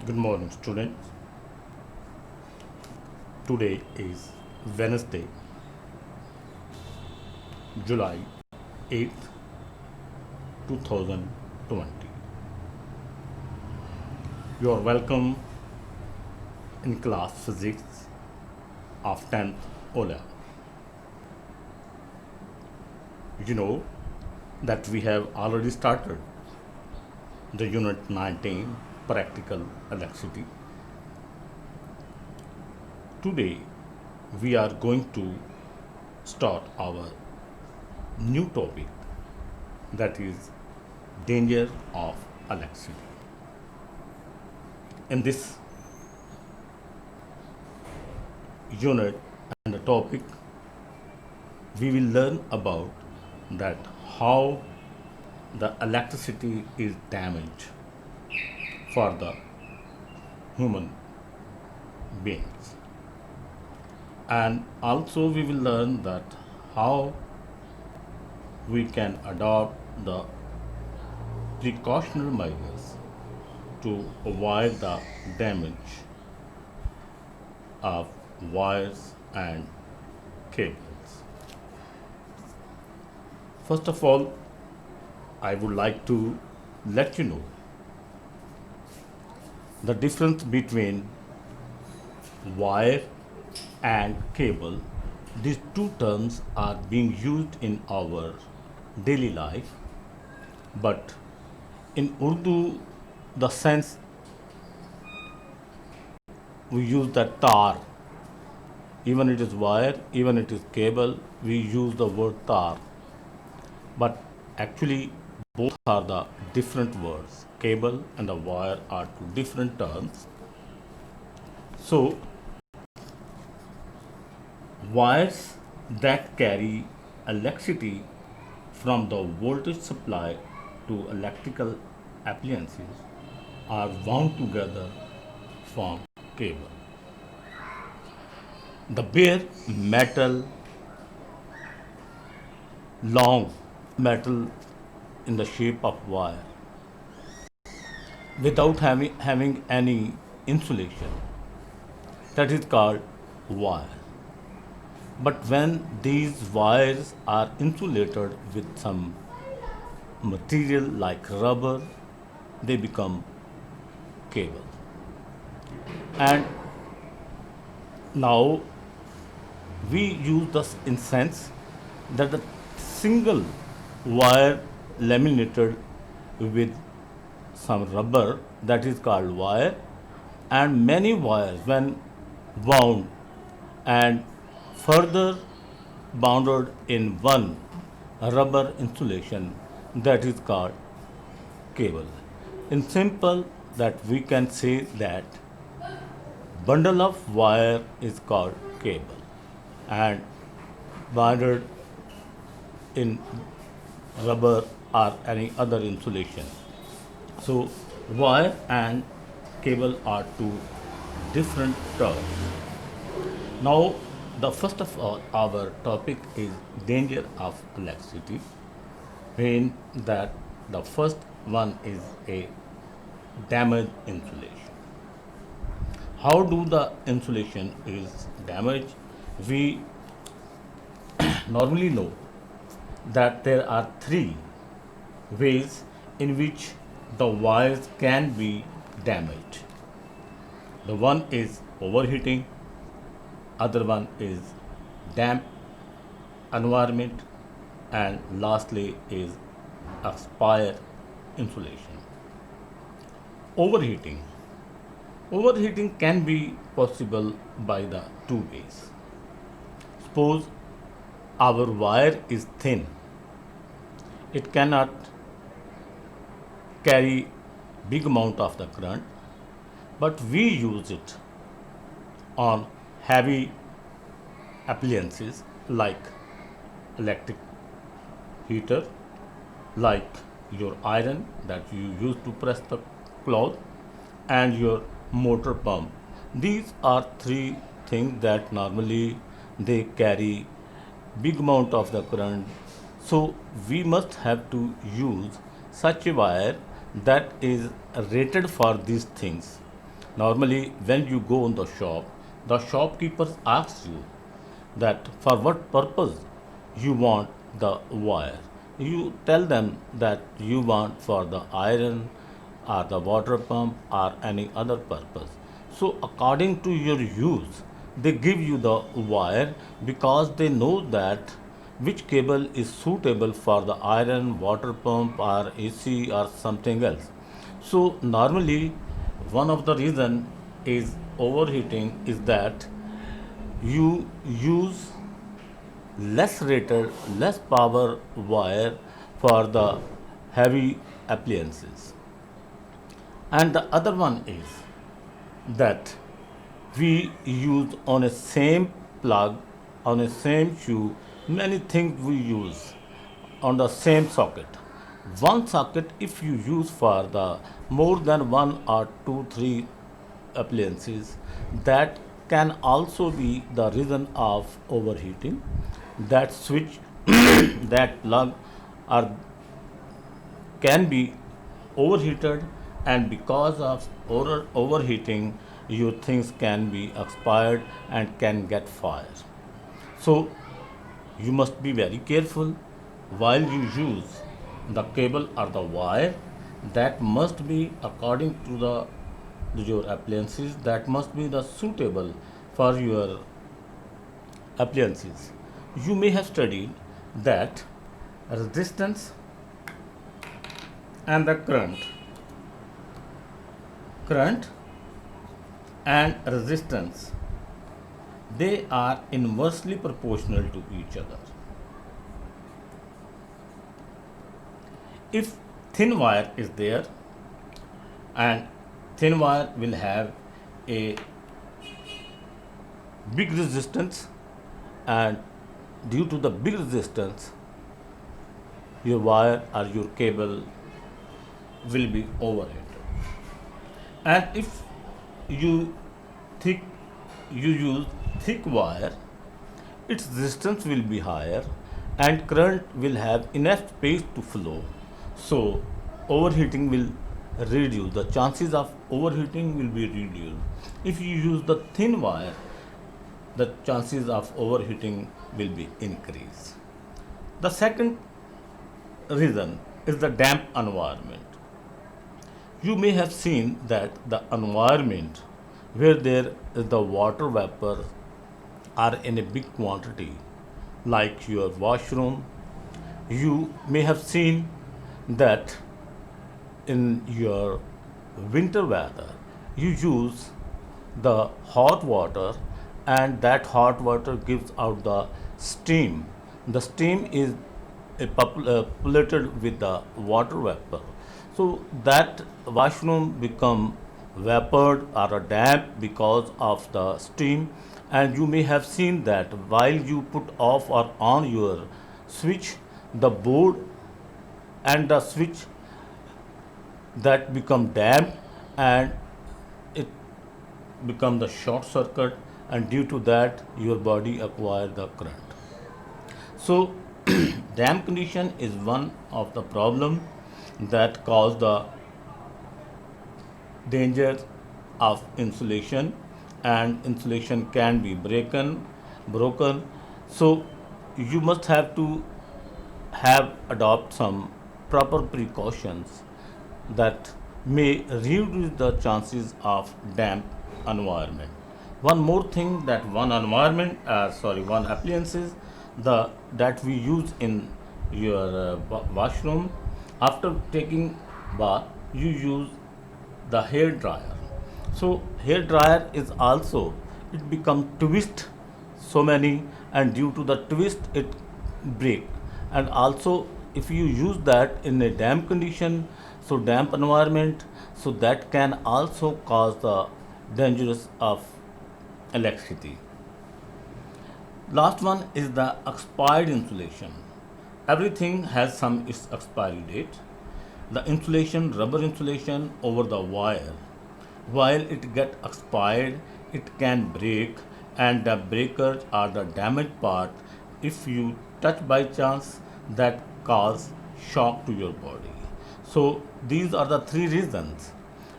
Good morning, students. Today is Wednesday, July 8th, 2020. You are welcome in class physics of 10th O level. You know that we have already started the Unit 19 Practical Electricity. Today we are going to start our new topic, that is danger of electricity. In this unit and the topic, we will learn about that how the electricity is damaged for the human beings, and also we will learn that how we can adopt the precautionary measures to avoid the damage of wires and cables. First of all, I would like to let you know the difference between wire and cable. These two terms are being used in our daily life, but in Urdu, the sense we use the tar. Even it is wire, even it is cable, we use the word tar. But actually, both are the different words. Cable and the wire are two different terms. So, wires that carry electricity from the voltage supply to electrical appliances are wound together from cable. The bare metal, long metal in the shape of wire without having any insulation, that is called wire. But when these wires are insulated with some material like rubber, they become cable. And now we use this in sense that the single wire laminated with some rubber, that is called wire, and many wires when wound and further bounded in one rubber insulation, that is called cable. In simple, that we can say that bundle of wire is called cable, and bounded in rubber or any other insulation. So wire and cable are two different terms. Now, the first of all, our topic is danger of electricity, in that the first one is a damaged insulation. How do the insulation is damaged? We normally know that there are three ways in which the wires can be damaged. The one is overheating, other one is damp environment, and lastly is expire insulation. Overheating. Overheating can be possible by the two ways. Suppose our wire is thin, it cannot carry big amount of the current, but we use it on heavy appliances like electric heater, like your iron that you use to press the cloth, and your motor pump. These are three things that normally they carry big amount of the current. So we must have to use such a wire that is rated for these things. Normally when you go on the shop, the shopkeepers asks you that for what purpose you want the wire. You tell them that you want for the iron or the water pump or any other purpose. So according to your use, they give you the wire because they know that which cable is suitable for the iron, water pump or AC or something else. So normally one of the reason is overheating is that you use less rated, less power wire for the heavy appliances. And the other one is that we use on a same plug, on a same shoe, many things we use on the same socket. One socket, if you use for the more than one or two, three appliances, that can also be the reason of overheating. That switch, that plug are can be overheated, and because of overheating your things can be expired and can get fire. So you must be very careful while you use the cable or the wire. That must be according to the your appliances, that must be the suitable for your appliances. You may have studied that resistance and the current and resistance, they are inversely proportional to each other. If thin wire is there, and thin wire will have a big resistance, and due to the big resistance your wire or your cable will be overheated. And if you thick you use thick wire, its resistance will be higher and current will have enough space to flow. So overheating will reduce. The chances of overheating will be reduced. If you use the thin wire, the chances of overheating will be increased. The second reason is the damp environment. You may have seen that the environment where there is the water vapor are in a big quantity, like your washroom. You may have seen that in your winter weather you use the hot water, and that hot water gives out the steam. The steam is polluted with the water vapor. So that washroom become vapored or a damp because of the steam. And you may have seen that while you put off or on your switch, the board and the switch that become damp, and it become the short circuit, and due to that your body acquire the current. So damp condition is one of the problem that cause the danger of insulation, and insulation can be broken. So you must have to have adopt some proper precautions that may reduce the chances of damp environment. One more thing, that one appliances the that we use in your washroom. After taking bath, you use the hair dryer. So hair dryer is also, it become twist so many, and due to the twist it break. And also if you use that in a damp condition, so damp environment, so that can also cause the dangerous of electricity. Last one is the expired insulation. Everything has some its expiry date. The insulation, rubber insulation over the wire, while it get expired, it can break, and the breakers are the damaged part. If you touch by chance, that cause shock to your body. So these are the three reasons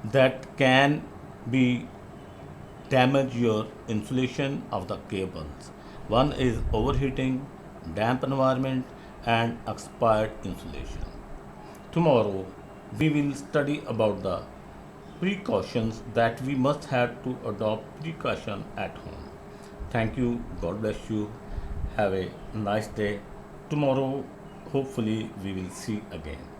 that can be damage your insulation of the cables. One is overheating, damp environment, and expired insulation. Tomorrow, we will study about the precautions that we must have to adopt precaution at home. Thank you. God bless you. Have a nice day. Tomorrow, hopefully, we will see again.